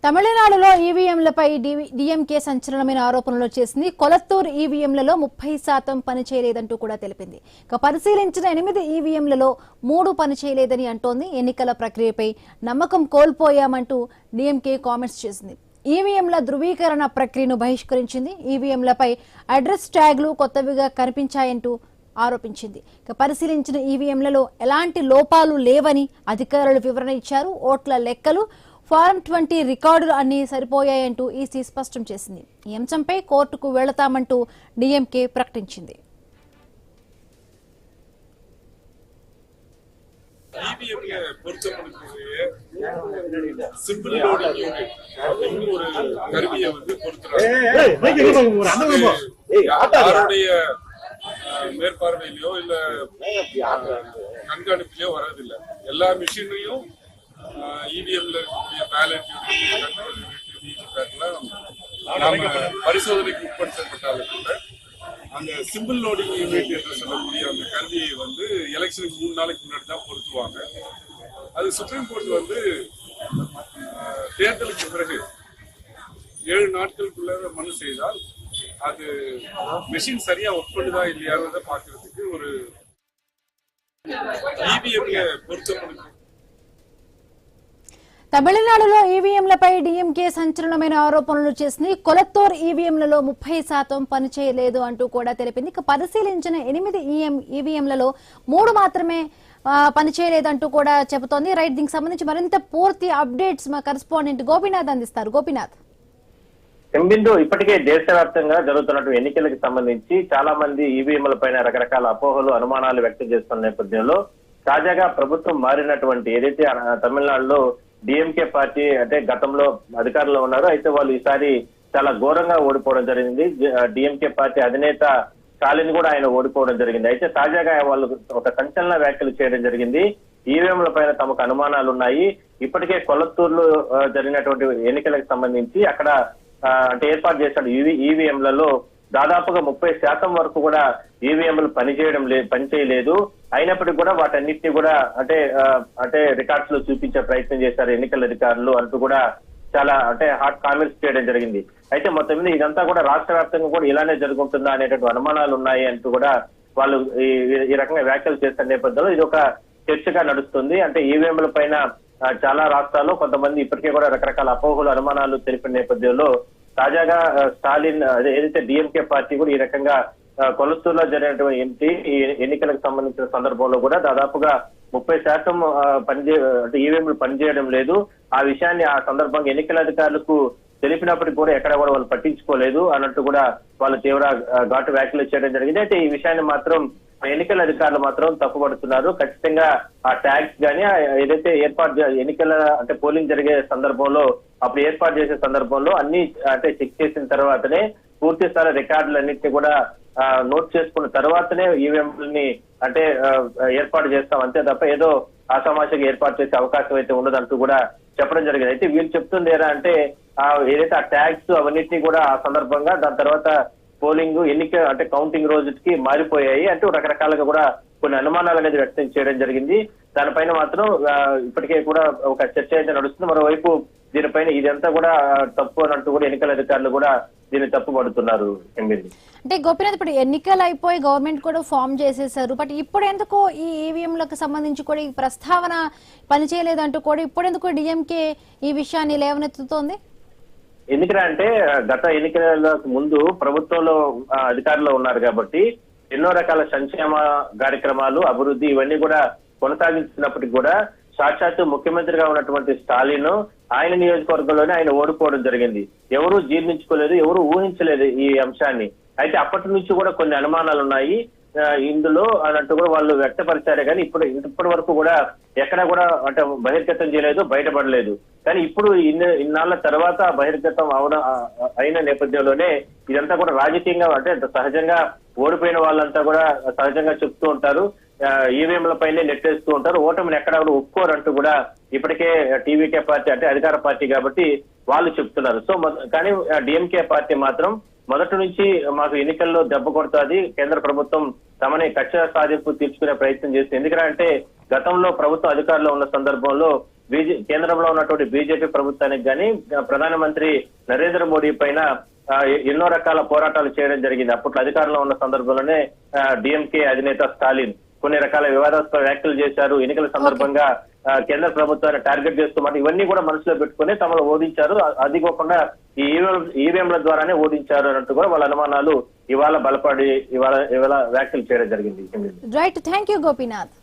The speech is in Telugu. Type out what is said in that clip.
తమిళనాడులో ఈవీఎంలపై డీఎంకే సంచలనమైన ఆరోపణలు చేసింది. కొలత్తూరు ఈవీఎంలలో 30% పనిచేయలేదంటూ కూడా తెలిపింది. ఇక పరిశీలించిన 8 ఈవీఎంలలో 3 పనిచేయలేదని అంటోంది. ఎన్నికల ప్రక్రియపై నమ్మకం కోల్పోయామంటూ డీఎంకే కామెంట్స్ చేసింది. ఈవీఎంల ధృవీకరణ ప్రక్రియను బహిష్కరించింది. ఈవీఎంలపై అడ్రస్ ట్యాగ్లు కొత్తవిగా కనిపించాయంటూ ఆరోపించింది. ఇక పరిశీలించిన ఈవీఎంలలో ఎలాంటి లోపాలు లేవని అధికారులు వివరణ ఇచ్చారు. ఓట్ల లెక్కలు, ఫారం 20 రికార్డులు అన్ని సరిపోయాయంటూ ఈసీ స్పష్టం చేసింది. ఈ అంశంపై కోర్టుకు వెళతామంటూ డీఎంకే ప్రకటించింది. மேற்பார்வையிலயோ இல்ல கண்காணிப்பிலயோ வரதில்லை. எல்லா மிஷினையும் இவிஎம்ல இருக்கக்கூடிய பேலட் நாம பரிசோதனைக்கு உட்படுத்தப்பட்டாலும் கூட அந்த சிம்பிள் லோடிங் யூனிட் என்று சொல்லக்கூடிய அந்த கருவியை வந்து எலெக்ஷனுக்கு 3 நாளைக்கு முன்னாடி தான் பொருத்துவாங்க. அது சுப்ரீம் கோர்ட் வந்து தேர்தலுக்கு பிறகு 7 நாட்களுக்குள்ள மனு செய்தால் அது மெஷின் சரியா ஒர்க் பண்ணுதா இல்லையான்றத பாக்குறதுக்கு ஒரு ఈవీఎంల பொருத்தப்படும். తమిళనాడులో ఈవీఎంలపై డీఎంకే సంచలనమైన ఆరోపణలు చేసింది. కొలత్తూరు ఈవీఎంలలో 30% పనిచేయలేదు అంటూ కూడా తెలిపింది. ఇక పరిశీలించిన 8 ఈవీఎంలలో 3 మాత్రమే పనిచేయలేదంటూ కూడా చెబుతోంది. రైట్, దీనికి సంబంధించి మరింత పూర్తి అప్డేట్స్ మా కరెస్పాండెంట్ గోపీనాథ్ అందిస్తారు. గోపీనాథ్. ఎంబిందు, ఇప్పటికే దేశవ్యాప్తంగా జరుగుతున్నటువంటి ఎన్నికలకు సంబంధించి చాలా మంది ఈవీఎంల పైన రకరకాల అపోహలు, అనుమానాలు వ్యక్తం చేస్తున్న నేపథ్యంలో తాజాగా ప్రభుత్వం మారినటువంటి ఏదైతే తమిళనాడులో డిఎంకే పార్టీ అంటే గతంలో అధికారంలో ఉన్నారో అయితే వాళ్ళు ఈసారి చాలా ఘోరంగా ఓడిపోవడం జరిగింది. డిఎంకే పార్టీ అధినేత స్టాలిన్ కూడా ఆయన ఓడిపోవడం జరిగింది. అయితే తాజాగా వాళ్ళు ఒక సంచలన వ్యాఖ్యలు చేయడం జరిగింది. ఈవీఎంల పైన తమకు అనుమానాలు ఉన్నాయి. ఇప్పటికే కొలత్తూరులో జరిగినటువంటి ఎన్నికలకు సంబంధించి అక్కడ అంటే ఏర్పాటు చేసిన ఈవీఎంలలో దాదాపుగా 30% వరకు కూడా ఈవీఎంలు పనిచేయలేదు. అయినప్పటికీ కూడా వాటన్నిటిని కూడా అంటే రికార్డ్స్ లో చూపించే ప్రయత్నం చేశారు ఎన్నికల అధికారులు అంటూ కూడా చాలా హాట్ కామెంట్స్ చేయడం జరిగింది. అయితే మొత్తం మీద ఇదంతా కూడా రాష్ట్ర వ్యాప్తంగా కూడా ఇలానే జరుగుతుందా అనేటువంటి అనుమానాలు ఉన్నాయి అంటూ కూడా వాళ్ళు ఈ రకంగా వ్యాఖ్యలు చేస్తున్న నేపథ్యంలో ఇది ఒక చర్చగా నడుస్తుంది. అంటే ఈవీఎంల పైన చాలా రాష్ట్రాల్లో కొంతమంది ఇప్పటికే కూడా రకరకాల అపోహలు, అనుమానాలు తెలిపిన నేపథ్యంలో తాజాగా స్టాలిన్ ఏదైతే డిఎంకే పార్టీ కూడా ఈ రకంగా కొలత్తూరులో జరిగినటువంటి ఎన్నికలకు సంబంధించిన సందర్భంలో కూడా దాదాపుగా 30% అంటే ఈవీఎంలు పనిచేయడం లేదు. ఆ విషయాన్ని ఆ సందర్భంగా ఎన్నికల అధికారులకు తెలిపినప్పటికీ కూడా ఎక్కడ కూడా వాళ్ళు పట్టించుకోలేదు అన్నట్టు కూడా వాళ్ళు తీవ్ర ఘాటు వ్యాఖ్యలు చేయడం జరిగింది. అయితే ఈ విషయాన్ని మాత్రం ఎన్నికల అధికారులు మాత్రం తప్పుపడుతున్నారు. ఖచ్చితంగా ఆ ట్యాగ్స్ గానీ ఏదైతే ఎన్నికల అంటే పోలింగ్ జరిగే సందర్భంలో అప్పుడు ఏర్పాటు చేసే సందర్భంలో అన్ని చెక్ చేసిన తర్వాతనే పూర్తి స్థాయి రికార్డులన్నింటినీ కూడా నోట్ చేసుకున్న తర్వాతనే ఈవీఎంలని ఏర్పాటు చేస్తాం, అంతే తప్ప ఏదో ఆషామాషిగా ఏర్పాటు చేసే అవకాశం అయితే ఉండదంటూ కూడా చెప్పడం జరిగింది. అయితే వీళ్ళు చెప్తుంది ఏదైతే ఆ ట్యాగ్స్ అవన్నిటినీ కూడా ఆ సందర్భంగా దాని తర్వాత పోలింగ్ ఎన్నిక కౌంటింగ్ రోజుకి మారిపోయాయి అంటూ రకరకాలుగా కూడా కొన్ని అనుమానాలు అనేది వ్యక్తం చేయడం జరిగింది. దానిపైన మాత్రం ఇప్పటికే కూడా ఒక చర్చ అయితే నడుస్తుంది. మరోవైపు దీనిపైన ఇదంతా కూడా తప్పు అన్నట్టు కూడా ఎన్నికల అధికారులు కూడా దీన్ని తప్పుపడుతున్నారు. అంటే గోపీనాథ్, ఇప్పుడు ఎన్నికలు అయిపోయి గవర్నమెంట్ కూడా ఫామ్ చేసేసారు. బట్ ఇప్పుడు ఎందుకు ఈ ఈవీఎంలకు సంబంధించి కూడా ఈ ప్రస్తావన పనిచేయలేదంటూ కూడా ఇప్పుడు ఎందుకు డిఎంకే ఈ విషయాన్ని లేవనెత్తుతోంది? ఎందుకంటే గత ఎన్నికలకు ముందు ప్రభుత్వంలో అధికారంలో ఉన్నారు కాబట్టి ఎన్నో రకాల సంక్షేమ కార్యక్రమాలు, అభివృద్ధి ఇవన్నీ కూడా కొనసాగించినప్పటికీ కూడా సాక్షాత్తు ముఖ్యమంత్రిగా ఉన్నటువంటి స్టాలిన్ ఆయన నియోజకవర్గంలోనే ఆయన ఓడిపోవడం జరిగింది. ఎవరూ జీర్ణించుకోలేదు, ఎవరు ఊహించలేదు ఈ అంశాన్ని. అయితే అప్పటి నుంచి కూడా కొన్ని అనుమానాలు ఉన్నాయి ఇందులో అన్నట్టు కూడా వాళ్ళు వ్యక్తపరిచారే కానీ ఇప్పటి వరకు కూడా ఎక్కడ కూడా బహిర్గతం చేయలేదు, బయటపడలేదు. కానీ ఇప్పుడు ఇన్నాళ్ల తర్వాత బహిర్గతం అయిన నేపథ్యంలోనే ఇదంతా కూడా రాజకీయంగా సహజంగా ఓడిపోయిన వాళ్ళంతా కూడా సహజంగా చెప్తూ ఉంటారు, ఈవీఎంల పైనే నెట్టేస్తూ ఉంటారు, ఓటమిని ఎక్కడ కూడా ఒప్పుకోరంటూ కూడా ఇప్పటికే టీవీకే పార్టీ అధికార పార్టీ కాబట్టి వాళ్ళు చెప్తున్నారు. సో కానీ డిఎంకే పార్టీ మాత్రం మొదటి నుంచి మాకు ఎన్నికల్లో దెబ్బ కొడుతుంది, కేంద్ర ప్రభుత్వం తమని కక్ష సాధింపు తీర్చుకునే ప్రయత్నం చేస్తుంది. ఎందుకంటే గతంలో ప్రభుత్వం అధికారంలో ఉన్న సందర్భంలో కేంద్రంలో ఉన్నటువంటి బీజేపీ ప్రభుత్వానికి కానీ ప్రధానమంత్రి నరేంద్ర మోడీ పైన ఎన్నో రకాల పోరాటాలు చేయడం జరిగింది. అప్పట్లో అధికారంలో ఉన్న సందర్భంలోనే డిఎంకే అధినేత స్టాలిన్ కొన్ని రకాల వివాదాస్పద వ్యాఖ్యలు చేశారు. ఎన్నికల సందర్భంగా కేంద్ర ప్రభుత్వాన్ని టార్గెట్ చేస్తున్నమాట ఇవన్నీ కూడా మనసులో పెట్టుకుని తమను ఓడించారు. అది కాకుండా ఈ ఈవీఎంల ద్వారానే ఓడించారు అన్నట్టు కూడా వాళ్ళ అనుమానాలు ఇవాళ బలపడి ఇవాళ వ్యాఖ్యలు చేయడం జరిగింది. Right, thank you Gopinath.